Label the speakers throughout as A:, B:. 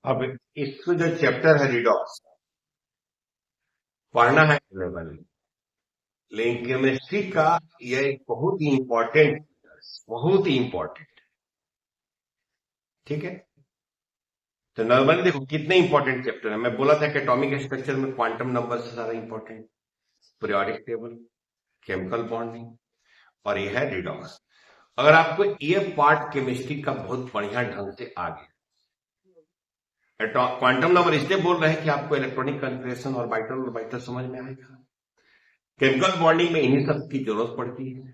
A: अब इसको जो चैप्टर है रिडॉक्स पढ़ना है लेवल, लेकिन केमिस्ट्री का यह एक बहुत ही इंपॉर्टेंट, ठीक है। तो नॉर्मली देखो कितने इंपॉर्टेंट चैप्टर है। मैं बोला था कि एटॉमिक स्ट्रक्चर में क्वांटम नंबर से ज्यादा important, periodic table, chemical bonding, और यह है रिडॉक्स। अगर आपको ये पार्ट केमिस्ट्री का बहुत बढ़िया ढंग से आ गया, क्वांटम नंबर इसलिए बोल रहे हैं कि आपको इलेक्ट्रॉनिक कन्फिग्रेशन और बाइटल समझ में आएगा। केमिकल बॉन्डिंग में इन्हीं सब की जरूरत पड़ती है।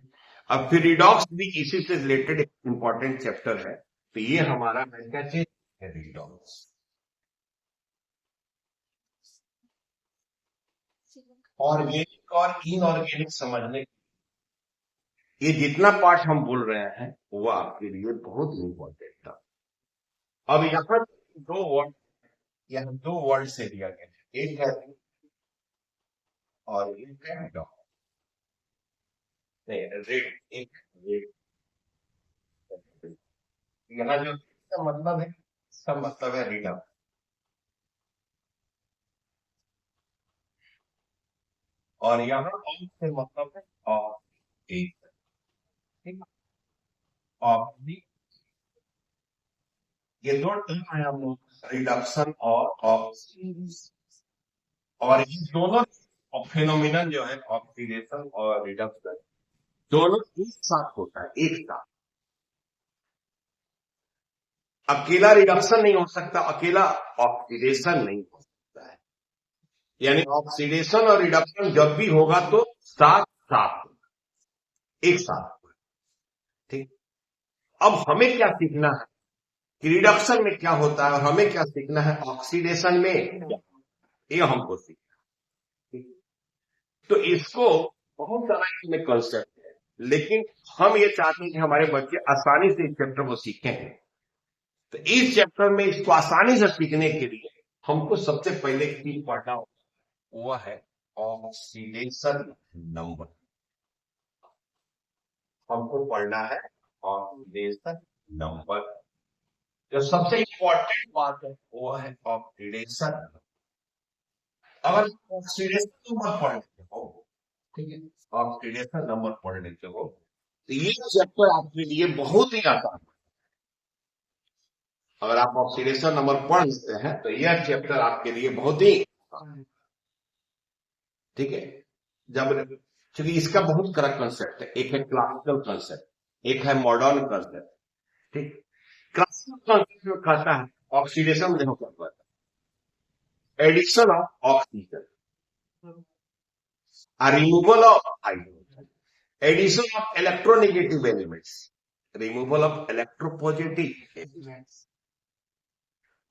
A: अब फिर रिडॉक्स भी इसी से रिलेटेड एक इंपॉर्टेंट चैप्टर है। तो ये हमारा क्या चीज है, रिडॉक्स। ऑर्गेनिक और इनऑर्गेनिक समझने, ये जितना पार्ट हम बोल रहे हैं वो आपके लिए बहुत इंपॉर्टेंट था। अब यहाँ दो वर्ड से दिया गया है, एक है और एक है डॉग, नहीं रेड, एक रेड। यहाँ जो इसका मतलब है, इसका मतलब है रीडा, और यहाँ ऑफ से मतलब है ऑफ, एक, ठीक, ऑफ भी। ये दो टर्म है हम लोग, रिडक्शन और ऑक्सीडेशन, और ये दोनों फिनोमिनन जो है ऑक्सीडेशन और रिडक्शन दोनों एक साथ होता है, एक साथ। अकेला रिडक्शन नहीं हो सकता, अकेला ऑक्सीडेशन नहीं हो सकता है। यानी ऑक्सीडेशन और रिडक्शन जब भी होगा तो साथ साथ होगा, एक साथ होगा, ठीक। अब हमें क्या सीखना है कि रिडक्शन में क्या होता है, और हमें क्या सीखना है ऑक्सीडेशन में क्या, ये हमको सीखना है, ठीक? तो इसको बहुत सारा इसमें कंसेप्ट है, लेकिन हम ये चाहते हैं कि हमारे बच्चे आसानी से इस चैप्टर को सीखें। तो इस चैप्टर में इसको आसानी से सीखने के लिए हमको सबसे पहले एक चीज पढ़ना होगा, वो है ऑक्सीडेशन नंबर। हमको पढ़ना है ऑक्सीडेशन नंबर। जो सबसे इंपॉर्टेंट बात है वो है ऑक्सीडेशन। अगर ऑक्सीडेशन नंबर पढ़ लेते हो, ठीक है, ऑक्सीडेशन नंबर पढ़ लेते हो तो ये चैप्टर आपके लिए बहुत ही आसान है। अगर आप ऑक्सीडेशन नंबर पढ़ लेते हैं तो यह चैप्टर आपके लिए बहुत ही आसान है, ठीक है। जब क्योंकि इसका बहुत कड़ा कंसेप्ट है, एक है क्लासिकल कंसेप्ट, एक है मॉडर्न कंसेप्ट, ठीक। क्लासिकल कंसेप्ट में कहता है ऑक्सीडेशन में देखो क्या होता है, addition of oxygen, removal of hydrogen, addition of electronegative elements, removal of electropositive elements.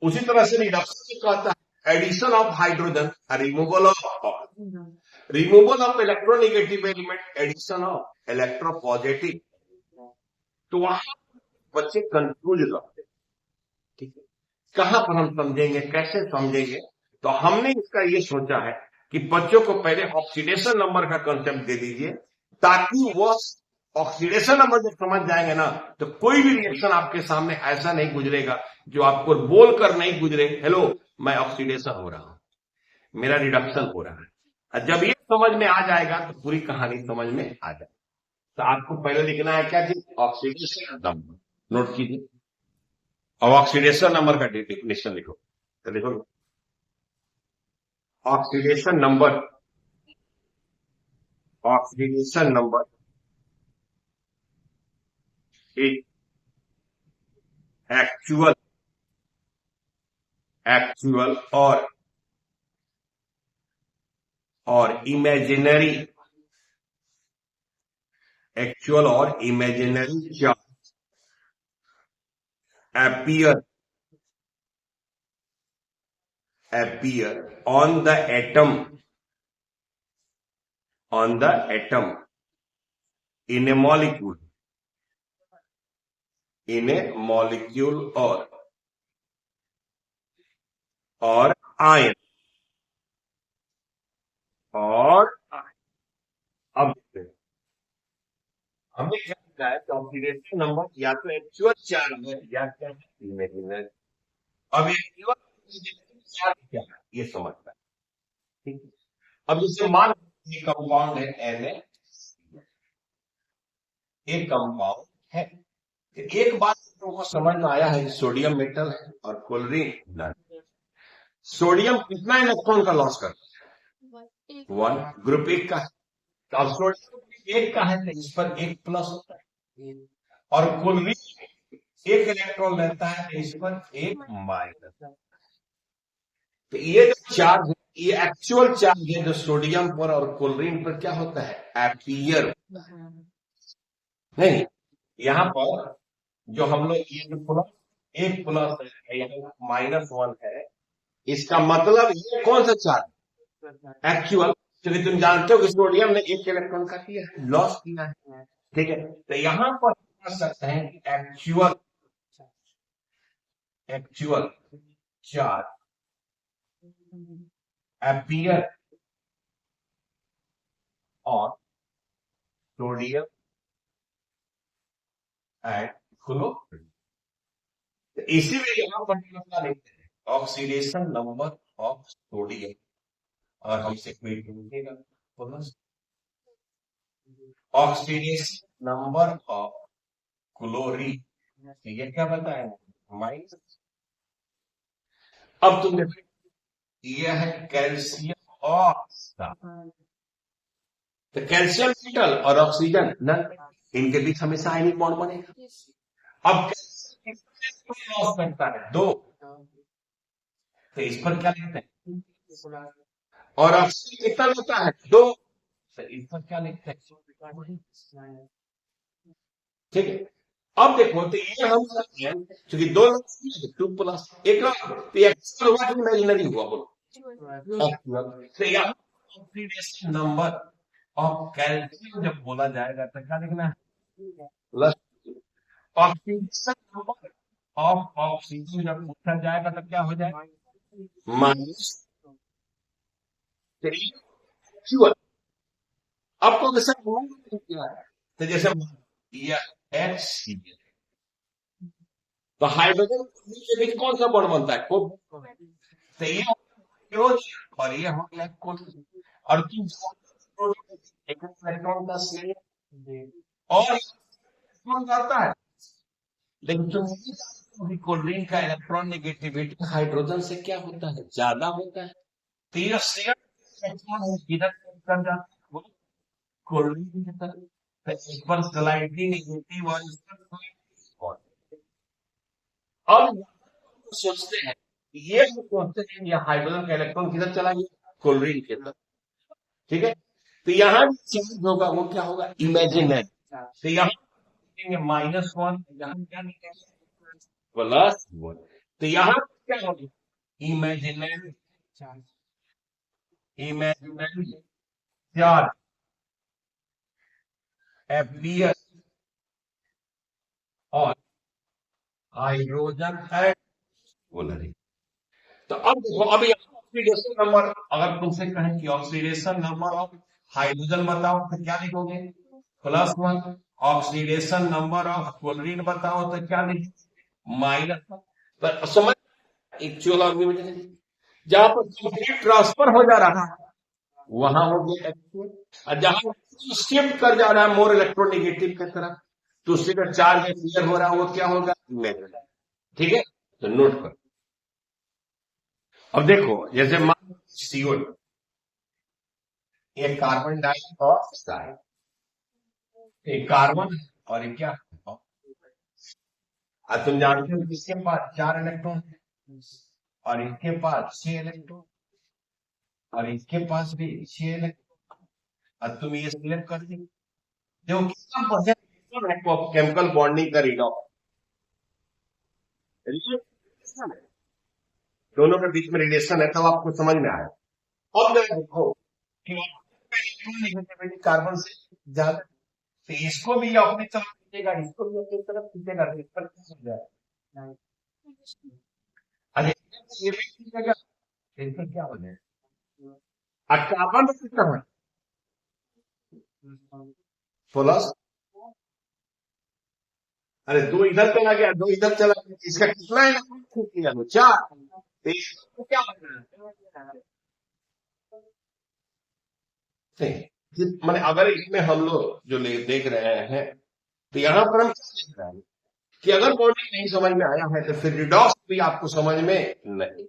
A: उसी तरह से रिडक्शन में कहता है addition of hydrogen, removal of oxygen, removal of electronegative element, addition of electropositive. तो वहां बच्चे कंफ्यूज रहते हैं, ठीक है। कहां पर हम समझेंगे, कैसे समझेंगे? तो हमने इसका ये सोचा है कि बच्चों को पहले ऑक्सीडेशन नंबर का कंसेप्ट दे दीजिए, ताकि वो ऑक्सीडेशन नंबर जब समझ जाएंगे ना तो कोई भी रिएक्शन आपके सामने ऐसा नहीं गुजरेगा जो आपको बोलकर नहीं गुजरे, हेलो मैं ऑक्सीडेशन हो रहा हूं, मेरा रिडक्शन हो रहा है। और जब ये समझ में आ जाएगा तो पूरी कहानी समझ में आ जाएगी। तो आपको पहले लिखना है क्या चीज, ऑक्सीडेशन नंबर, नोट कीजिए। अब ऑक्सीडेशन नंबर का डेफिनेशन लिखो, तो लिखो oxidation number, oxidation number is actual, actual और इमेजिनरी, एक्चुअल और imaginary charge appear on the atom, on the atom in a molecule, in a molecule or ion, और अब हमें क्या लिखा है, ऑक्सीडेशन नंबर या तो एक्चुअल चार्ज है या क्या इमेजिनरी। अब एक्चुअल क्या है ये समझना है। ठीक है, अब जैसे मान ये कंपाउंड है Na, एक कंपाउंड है। एक बात लोगों को समझ में आया है, सोडियम मेटल है और क्लोरीन नहीं। सोडियम कितना इलेक्ट्रॉन का लॉस करता है? 1, ग्रुप एक का है। तो अब सोडियम एक का है तो इस पर एक प्लस होता है, और क्लोरीन एक इलेक्ट्रॉन लेता है तो इस पर एक माइनस। तो ये जो चार्ज है, ये एक्चुअल चार्ज है जो सोडियम पर और क्लोरीन पर क्या होता है, एपियर नहीं। यहाँ पर जो हम लोग ये जो प्लस एक प्लस है, यहाँ -1 है, इसका मतलब ये कौन सा चार्ज, एक्चुअल। क्योंकि तुम जानते हो कि सोडियम ने एक इलेक्ट्रॉन का किया है, लॉस किया है। ठीक है, तो यहां पर कह सकते हैं कि actual charge appear on sodium and chlorine. इसीलिए यहां पर क्या लिखते हैं, ऑक्सीडेशन नंबर ऑफ सोडियम, और हमसे कोई पूछेगा plus oxidation number of chlorine, ये क्या बताया, माइनस। अब तुम देखो, यह है कैल्शियम ऑक्साइड, तो कैल्शियम मेटल और ऑक्सीजन न, इनके बीच हमेशा आयनिक बॉन्ड बनेगा। अब कैल्शियम लॉस करता है 2, तो इस पर क्या लिखते हैं, और ऑक्सीजन कितना लेता है 2, तो इस पर क्या लिखते हैं। ठीक है, अब देखो तो ये हम सकते हैं क्योंकि 2 2 प्लस 1 तो ये एक्चुअल हुआ कि इमेजिनरी हुआ, बोलो एक्चुअल। तो यहाँ ऑक्सीडेशन नंबर ऑफ कैल्शियम जब बोला जाएगा तो क्या लिखना है, plus oxidation number of oxygen जब पूछा जाएगा तो क्या हो जाएगा, -3। आपको कैसे क्या है, तो जैसे ये HCl, तो हाइड्रोजन के बीच कौन सा बॉन्ड बनता है, को, तो ये हाइड्रोजन और ये हो गया कोलिन, और तुम एक इलेक्ट्रॉन का शेयर और इलेक्ट्रॉन जाता है, लेकिन तुम ये जानते हो कि क्लोरीन का इलेक्ट्रॉन नेगेटिविटी हाइड्रोजन से क्या होता है, ज्यादा होता है। तो ये शेयर इलेक्ट्रॉन किधर कर जाता है, वो क्लोरीन की तरफ, तो एक बार स्लाइडली नेगेटिव और इस पर, अब सोचते हैं, ये हम सोचते हैं ये हाइड्रोजन का इलेक्ट्रॉन किधर चला गया, क्लोरीन के तरफ। ठीक है, तो यहाँ चार्ज होगा वो क्या होगा, इमेजिनरी। तो यहाँ -1, यहाँ क्या +1, तो यहाँ क्या होगा, imaginary charge, imaginary charge appear और हाइड्रोजन है पोलरी। तो अब देखो, अब यहाँ ऑक्सीडेशन नंबर, अगर तुमसे कहें कि ऑक्सीडेशन नंबर ऑफ हाइड्रोजन बताओ तो क्या लिखोगे, +1। ऑक्सीडेशन नंबर ऑफ क्लोरीन बताओ तो क्या लिखोगे, -1। तो समझ, एक्चुअल और इमेजिनरी, जहां पर कंप्लीट ट्रांसफर हो जा रहा है वहां हो गया एक्चुअल, और जहां शिफ्ट कर जा रहा है मोर इलेक्ट्रोनेगेटिव की तरफ, तो उससे का चार्ज क्लियर हो रहा है वो क्या होगा, इमेजिनरी। ठीक है, तो नोट करो। अब देखो जैसे मान CO2, ये कार्बन डाइऑक्साइड, एक कार्बन और एक क्या, अब तुम जानते हो किसके पास 4 इलेक्ट्रॉन और इसके पास 6 इलेक्ट्रॉन और इसके पास भी 6 इलेक्ट्रॉन, अब तुम ये सिलेक्ट कर दी, जो किसका बढ़िया है, केमिकल बॉन्डिंग का रीड ऑफ, दोनों के बीच में रिलेशन है, तब आपको समझ में आया। अब देखो कि इलेक्ट्रॉन कार्बन से ज्यादा, तो इसको भी अपनी तरफ खींचेगा, इसको भी अपनी तरफ खींचेगा, तो इस पर क्या हो जाएगा, अरे ये भी खींचेगा, इस पर क्या हो जाएगा, कार्बन में कितना है, प्लस, अरे 2 इधर चला गया, 2 इधर चला गया, इसका कितना है, 4, तो इसको क्या होना है, मैंने अगर इसमें हम लोग जो देख रहे हैं, तो यहां पर हम क्या देख रहे हैं कि अगर बॉन्डिंग नहीं समझ में आया है तो फिर रिडॉक्स भी आपको समझ में नहीं।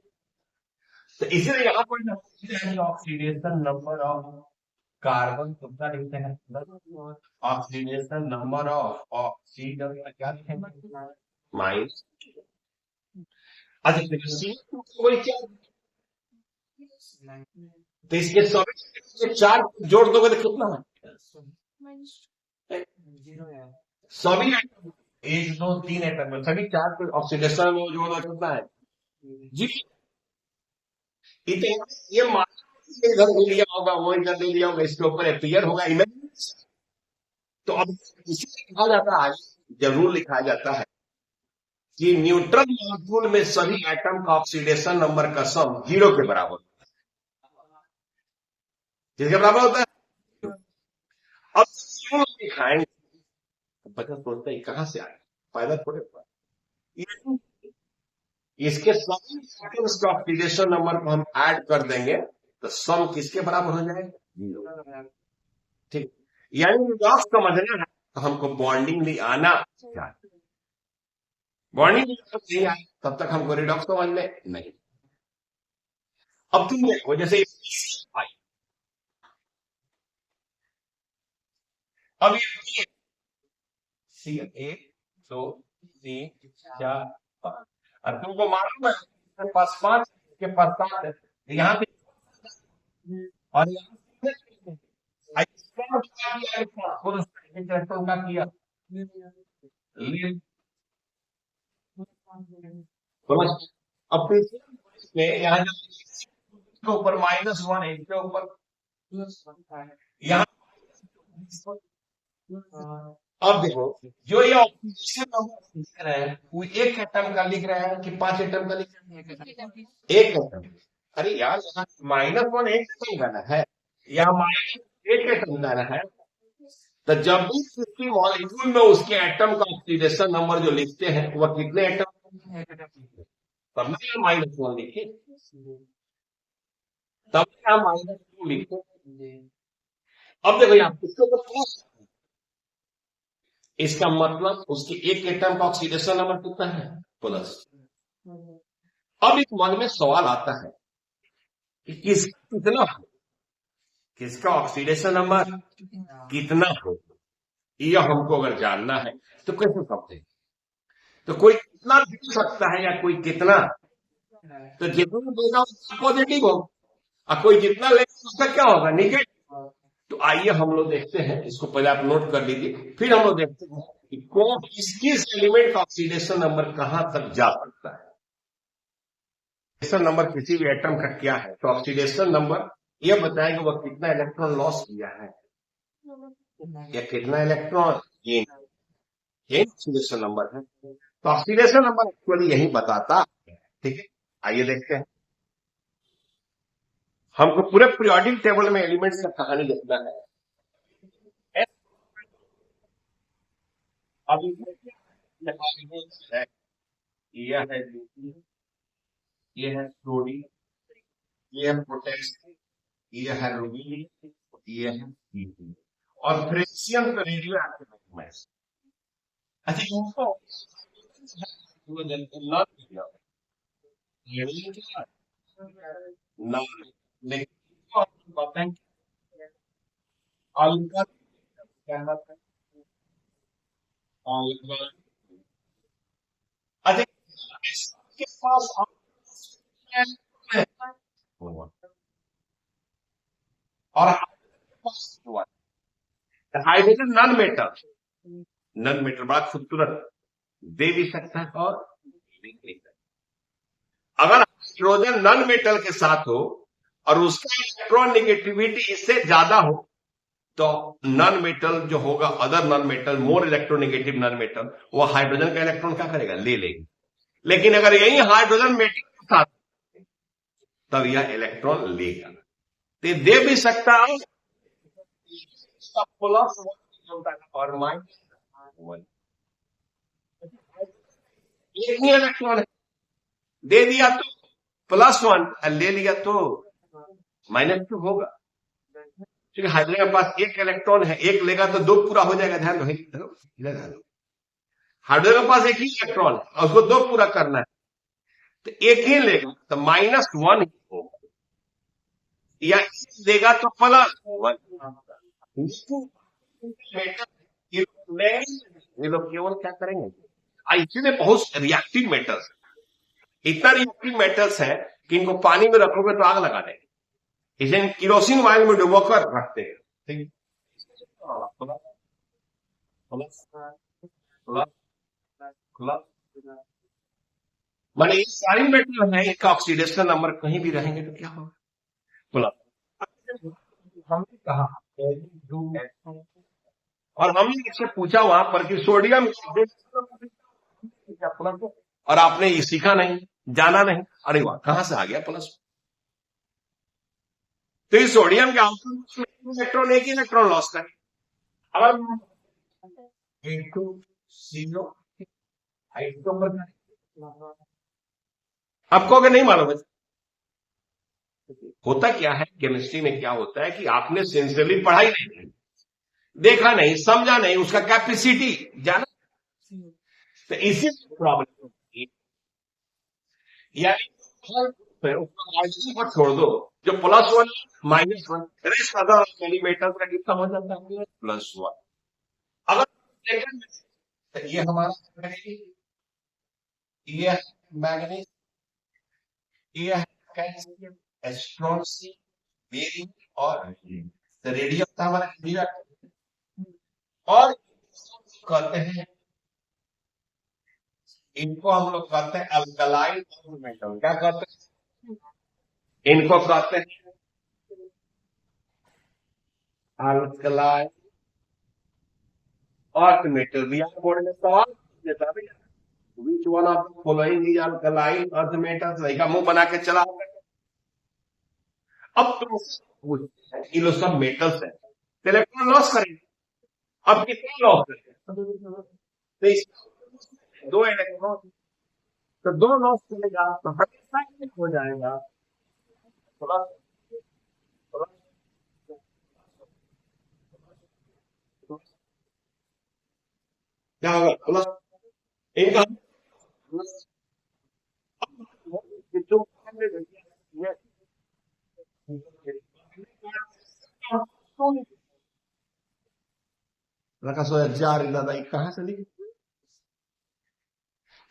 A: तो इसलिए यहाँ पर ऑक्सीडेशन नंबर ऑफ कार्बन कितना लिखते हैं, ऑक्सीडेशन नंबर ऑफ ऑक्सीजन क्या लिखेंगे, माइनस। अच्छा CO2 कोई क्या, तो इसके सभी चार जोड़ दोगे तो कितना है, सभी एटम, एक दो तीन एटम में सभी चार को ऑक्सीडेशन में जोड़ दो कितना है जी। इतना ये इधर ले लिया होगा, वो इधर ले लिया होगा, इसके ऊपर क्लियर होगा इमेज। तो अब इसे लिखा जाता है, जरूर लिखा जाता है कि न्यूट्रल मॉलिक्यूल में सभी एटम का ऑक्सीडेशन नंबर का सम 0 के बराबर, किसके बराबर होता है। अब क्यों दिखाएंगे, बच्चा सोचता है कहां से आए, फायदा थोड़े हुआ, इसके सभी एटम्स का ऑक्सीडेशन नंबर को हम ऐड कर देंगे तो सम किसके बराबर हो जाएगा, ठीक। यानी रिडॉक्स समझना है तो हमको बॉन्डिंग नहीं आना चाहिए, बॉन्डिंग नहीं आए तब तक हमको रिडॉक्स समझ में नहीं। अब तुम देखो जैसे आई, अब ये सी 1 2 3 4 5, और तुमको मालूम है के पास 5 के पास 7 है, यहाँ पे और क्या किया समझ। अब में यहाँ के ऊपर -1 1 के ऊपर यहाँ, अब देखो जो ये ऑक्सीजन नंबर लिख रहे हैं वो एक एटम का लिख रहे हैं कि 5 एटम का लिख रहे हैं, एक एटम। अरे यार यहाँ -1 एक एटम का ना है, यहाँ -1 एटम का ना है, तो जब भी किसी मॉलिक्यूल में उसके एटम का ऑक्सीडेशन नंबर जो लिखते हैं वह कितने एटम, तब ना -1 लिखे, तब यहाँ -2 लिखे। अब देखो यहाँ इसके ऊपर प्लस, इसका मतलब उसके एक एटम का ऑक्सीडेशन नंबर कितना है, प्लस। अब एक मन में सवाल आता है कि कितना हो, किसका ऑक्सीडेशन नंबर कितना हो, यह हमको अगर जानना है तो कैसे समझे, तो कोई कितना दे सकता है या कोई कितना, तो जितना देगा उसका पॉजिटिव होगा और कोई जितना लेगा उसका क्या होगा, निगेटिव। तो आइए हम लोग देखते हैं, इसको पहले आप नोट कर लीजिए, फिर हम लोग देखते हैं कि कौन किस एलिमेंट का ऑक्सीडेशन नंबर कहां तक जा सकता है। ऑक्सीडेशन नंबर किसी भी एटम का क्या है, तो ऑक्सीडेशन नंबर यह बताएगा वह कितना इलेक्ट्रॉन लॉस किया है या कितना इलेक्ट्रॉन गेन, ये ऑक्सीडेशन नंबर है। तो ऑक्सीडेशन नंबर एक्चुअली यही बताता है, ठीक है। आइए देखते हैं, हमको पूरे पीरियोडिक टेबल में एलिमेंट्स का कहानी लिखना है। अब यह है ये है सोडियम, ये है पोटेशियम, ये है रूबी, ये है हीलियम, और फ्रेशियम तो रेडियो एक्टिव एलिमेंट्स। अच्छा इनको लेकिन बताएं अल्फा क्या होता है, अल्फा। अच्छा इसके पास और hydrogen non metal, non metal बड़ा खूबसूरत, दे भी सकता है और नहीं सकता। अगर हाइड्रोजन नॉन मेटल के साथ हो और उसका इलेक्ट्रॉन नेगेटिविटी इससे ज्यादा हो तो नॉन मेटल जो होगा, other non metal more electronegative non metal, वो हाइड्रोजन का इलेक्ट्रॉन क्या करेगा, ले लेगा। लेकिन अगर यही हाइड्रोजन मेटल के साथ तब यह इलेक्ट्रॉन लेगा, तो दे भी सकता है प्लस और -1, एक ही इलेक्ट्रॉन है, दे दिया तो +1 ले लिया तो -2 होगा, क्योंकि हाइड्रोजन के पास एक इलेक्ट्रॉन है, एक लेगा तो 2 पूरा हो जाएगा। ध्यान दो, इधर ध्यान दो, हाइड्रोजन के पास एक ही इलेक्ट्रॉन है और उसको 2 पूरा करना है, तो एक ही लेगा तो -1 ही होगा, या देगा तो +1। ये लोग केवल क्या करेंगे, इसीलिए बहुत रिएक्टिव मेटल्स, इतना रिएक्टिव मेटल्स है कि इनको पानी में रखोगे तो आग लगा देंगे, इसे किरोसिन ऑयल में डुबोकर रखते हैं। ठीक माने ये सारी मेटल है, इनका ऑक्सीडेशन नंबर कहीं भी रहेंगे तो क्या होगा, बोला। हमने कहा और हमने इससे पूछा वहां पर कि सोडियम, और आपने ये सीखा नहीं, जाना नहीं, अरे वाह कहां से आ गया प्लस। तो इस सोडियम के आउटपुट में इलेक्ट्रॉन, एक ही इलेक्ट्रॉन लॉस करे, अगर आपको अगर नहीं मालूम है, होता क्या है केमिस्ट्री में, क्या होता है कि आपने सिंसियरली पढ़ाई नहीं, देखा नहीं, समझा नहीं, उसका कैपेसिटी जाना, तो इसी प्रॉब्लम होती है। यानी पर छोड़ दो, जो +1 -1 रेस्ट अदर एलिमेंट्स का कितना हो जाता है, +1। अगर सेकंड में ये हमारा ये है मैग्नीज, ये है कैल्शियम, एस्ट्रोनसी, बेरियम और रेडियम था हमारा रेडियोएक्टिव, और कहते हैं, इनको हम लोग कहते हैं अल्कलाइन मेटल। क्या कहते हैं, इनको कहते हैं अल्कलाइन अर्थ मेटल। भी बोर्ड में सवाल देता है, which one of the following is alkaline earth metal, सही का मुंह बना के चला। अब तुम ये लोग सब मेटल्स है, तो इलेक्ट्रॉन लॉस करेंगे, अब कितना लॉस करेंगे, तो 2 इलेक्ट्रॉन, तो 2 लॉस करेगा तो हो जाएगा थोड़ा, क्या होगा प्लस, इनका रखा सोया जा रही दादा, कहां से लिखी,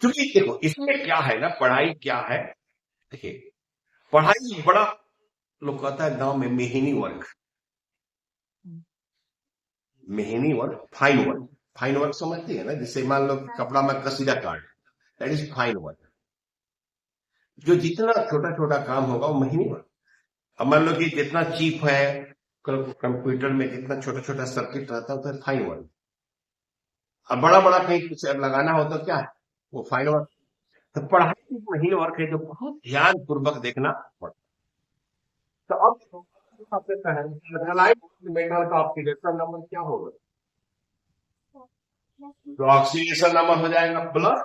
A: क्योंकि देखो इसमें क्या है ना, पढ़ाई क्या है, देखिए पढ़ाई बड़ा, लोग कहता है गांव में मेहनी वर्क, मेहनी work, fine work, fine work समझती है ना, जिससे मान लो कपड़ा में कसीदा काट, दैट इज फाइन वर्क। जो जितना छोटा छोटा काम होगा वो मेहनी वर्क। अब मान लो कि जितना चीप है कंप्यूटर में, जितना छोटा छोटा सर्किट रहता है तो फाइन वर्क। अब बड़ा बड़ा कहीं कुछ लगाना हो तो क्या है, वो फाइन वर्क। तो पढ़ाई एक महीन वर्क है जो बहुत ध्यान पूर्वक देखना पड़ता है। तो अब मेटल का ऑक्सीडेशन नंबर क्या होगा, तो ऑक्सीडेशन नंबर हो जाएगा प्लस।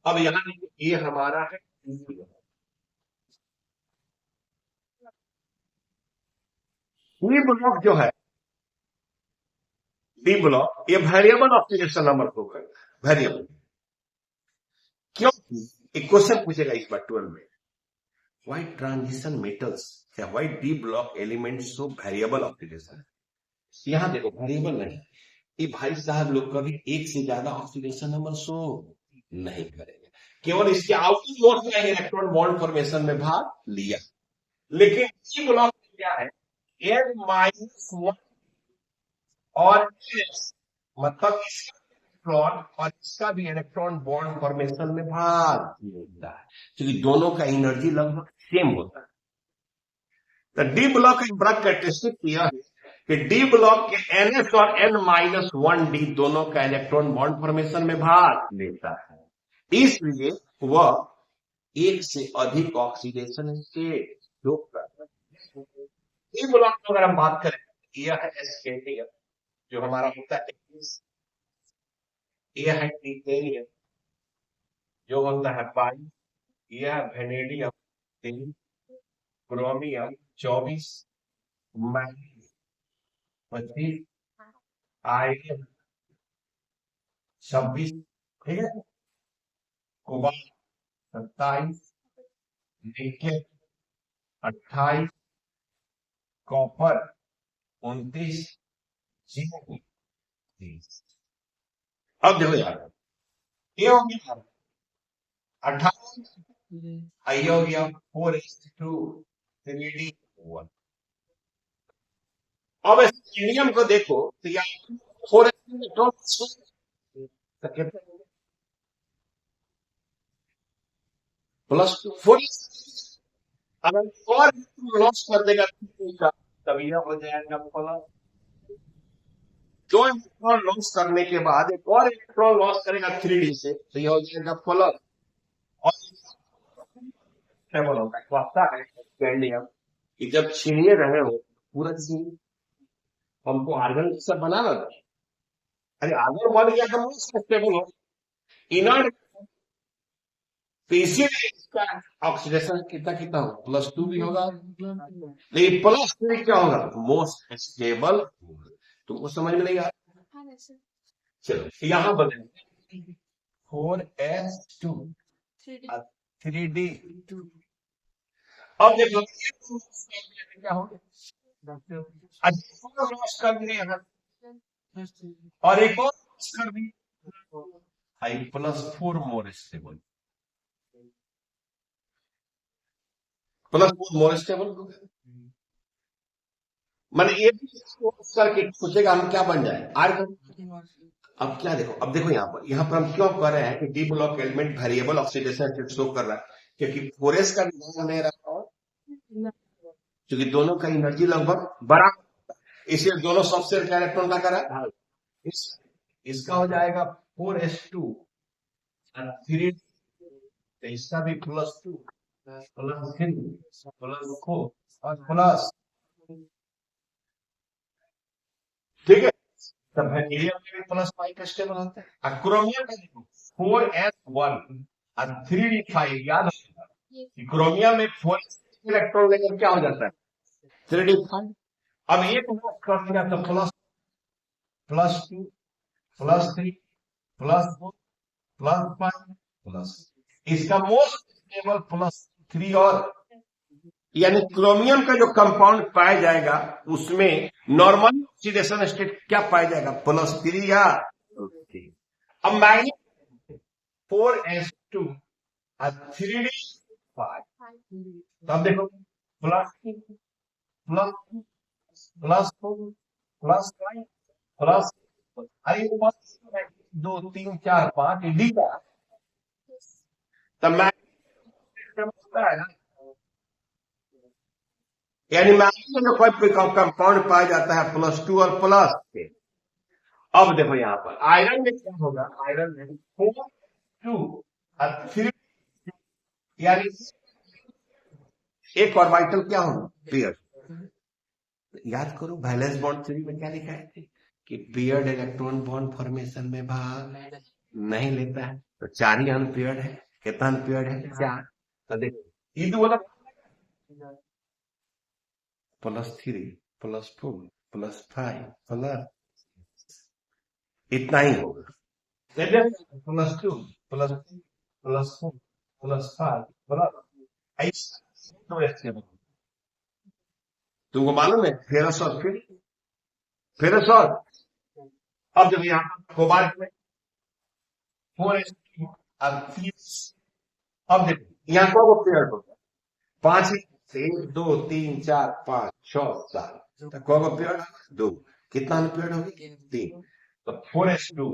A: अब यहाँ ये हमारा है डी ब्लॉक, जो है डी ब्लॉक, ये वेरिएबल ऑक्सीडेशन नंबर होगा, वेरिएबल। क्योंकि एक क्वेश्चन पूछेगा इस बार 12 में, व्हाई ट्रांजिशन मेटल्स या why D block element show variable oxidation. यहां देखो वेरिएबल नहीं, ये भाई साहब लोग कभी एक से ज्यादा ऑक्सीडेशन नंबर शो नहीं करेंगे, केवल इसके आउटर मोड में इलेक्ट्रॉन बॉन्ड फॉर्मेशन में भाग लिया। लेकिन डी ब्लॉक क्या है, N-1 और S, मतलब इसका इलेक्ट्रॉन और इसका भी इलेक्ट्रॉन बॉन्ड फॉर्मेशन में भाग लेता है, क्योंकि दोनों का एनर्जी लगभग सेम होता है। तो डी ब्लॉक का बड़ा कैरेक्टरिस्टिक यह है कि डी ब्लॉक के NS और N-1D दोनों का इलेक्ट्रॉन बॉन्ड फॉर्मेशन में भाग लेता है, इसलिए वह एक से अधिक ऑक्सीडेशन स्टेट जो करता है। डी ब्लॉक की अगर हम बात करें, यह है एस्केटियम जो हमारा होता है, यह है टिटेनियम जो होता है 22, यह है वेनेडियम 3, क्रोमियम 24, मैग्नीज 25, आयरन 26, ठीक है, कोबाल्ट 27, निकेल 28, कॉपर 29, जिंक 30। अब देखो यार, ये हो गया 18, ये हो गया 4:2, 3D1। अब हीलियम को देखो तो यहाँ 4 इलेक्ट्रॉन प्लस 4, अगर और लॉस कर देगा तब यह हो जाएगा प्लस। 2 इलेक्ट्रॉन लॉस करने के बाद एक और इलेक्ट्रॉन लॉस करेगा 3D से, तो यह हो जाएगा प्लस। और होता है कैंडियम कि जब छीनिए रहे हो पूरा चीज हमको आर्गन से बनाना था, अरे आर्गन बन गया तो मोस्ट स्टेबल हो, इनर्ट, तो इसीलिए इसका ऑक्सीडेशन कितना कितना होगा, +2 भी होगा, लेकिन +3 क्या होगा, मोस्ट स्टेबल होगा। तुमको समझ में नहीं आ रहा? चलो यहां बदलेंगे 4s2 3D। अब देखो क्या हो गया, लॉस कर दिए और एक और लॉस कर दी, +4 मोर स्टेबल, +4 मोर स्टेबल। मैंने ये करके सोचेगा हम क्या बन जाए आर्गन। अब क्या देखो, अब देखो यहाँ पर हम क्यों कर रहे हैं कि D block element variable oxidation show कर रहा है, क्योंकि 4s का विधान नहीं रहा और क्योंकि दोनों का एनर्जी लगभग बराबर, इसलिए दोनों सबसे इलेक्ट्रॉन का करा इसका हो जाएगा 4s2 3, तो इसका भी +2 +3 +4 और प्लस, ठीक है। तब हीलियम में भी +5 स्टेबल होता है। क्रोमियम का देखो 4s1 और 3d5, याद रखना क्रोमियम में 4 इलेक्ट्रॉन लेकर क्या हो जाता है 3d5। अब ये कर दिया तो +2 +3 +4 +5 इसका मोस्ट स्टेबल +3, और यानी क्रोमियम का जो कंपाउंड पाया जाएगा उसमें नॉर्मल ऑक्सीडेशन स्टेट क्या पाया जाएगा +3 या 3। अब मैग्नीज 4s2 और 3d5, तब देखो +2 +4 अरे 2 3 4 5 डी का, तब मैग्नीज होता है ना, यानी मैग्नीज में कोई कंपाउंड पाया जाता है +2 और +3। अब देखो यहाँ पर आयरन में क्या होगा, आयरन में 4 2 और 3, यानी एक ऑर्बिटल क्या होगा पेयर। याद करो वैलेंस बॉन्ड थ्योरी में क्या लिखा है कि पेयर्ड इलेक्ट्रॉन बॉन्ड फॉर्मेशन में भाग नहीं लेता है, तो 4 ही अनपेयर्ड है। कितना अनपेयर्ड है 4, तो देखो ये वाला +3 +4 +5 इतना ही होगा, +2 +3 +4 +5 तुमको मालूम है फेरस और फेरस और। अब जब यहाँ कोबाल्ट में 4s2 और 3, अब देखो यहाँ को पेयर होगा 5, 1 2 3 4 5 6 7, को पेयर 2, कितना पेयर होगी 3, तो 4s2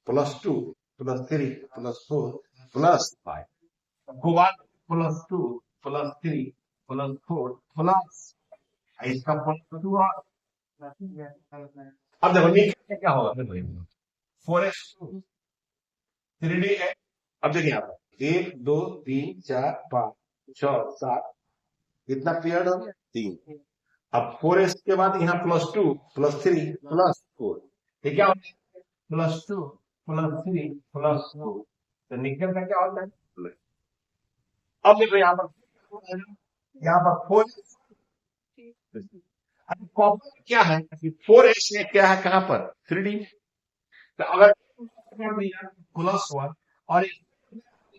A: +2 +3 +4 +5, कोबाल्ट +2 +3 +4 प्लस इसका +2 और अब देखो निकल क्या होगा 4s2 3d है। अब देखिए यहाँ पर 1 2 3 4 5 6 7, कितना पेयर हो गया 3। अब 4s के बाद यहाँ +2 +3 +4, ठीक है, +2 +3 +4, तो निकल का क्या होता है। अब देखो यहाँ पर यहाँ पर 4s। अब कॉपर क्या है, 4s में क्या है, कहां पर 3d। तो अगर +1 और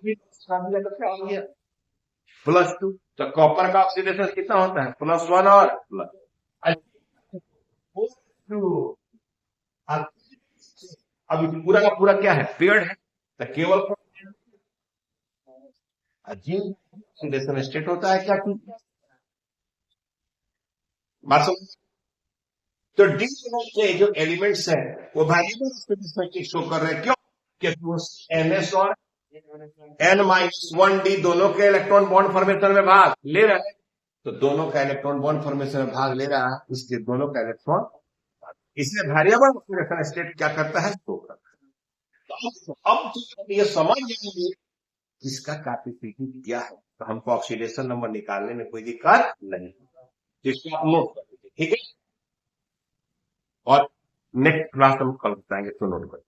A: क्या हो गया +2, तो कॉपर का ऑक्सीडेशन कितना होता है, +1 और +2। अब ये पूरा का पूरा क्या है, पेड़ है, तो केवल जिंक ऑक्सीडेशन स्टेट होता है क्या, बात समझ। तो डी के जो एलिमेंट्स हैं वो वेरिएबल शो कर रहे हैं, क्यों, क्योंकि वो NS और N-1d दोनों के इलेक्ट्रॉन बॉन्ड फॉर्मेशन में भाग ले रहा है। तो दोनों का इलेक्ट्रॉन बॉन्ड फॉर्मेशन में भाग ले रहा है, इसके दोनों का इलेक्ट्रॉन, इसलिए वेरिएबल ऑक्सीडेशन स्टेट क्या करता है, शो करता है। तो अब तो ये समझ जाएंगे इसका कैपेसिटी क्या है, तो हमको ऑक्सीडेशन नंबर निकालने में कोई दिक्कत नहीं, जिसको आप नोट कर लीजिए, ठीक है। और नेक्स्ट क्लास हम कल बताएंगे, तो नोट करें।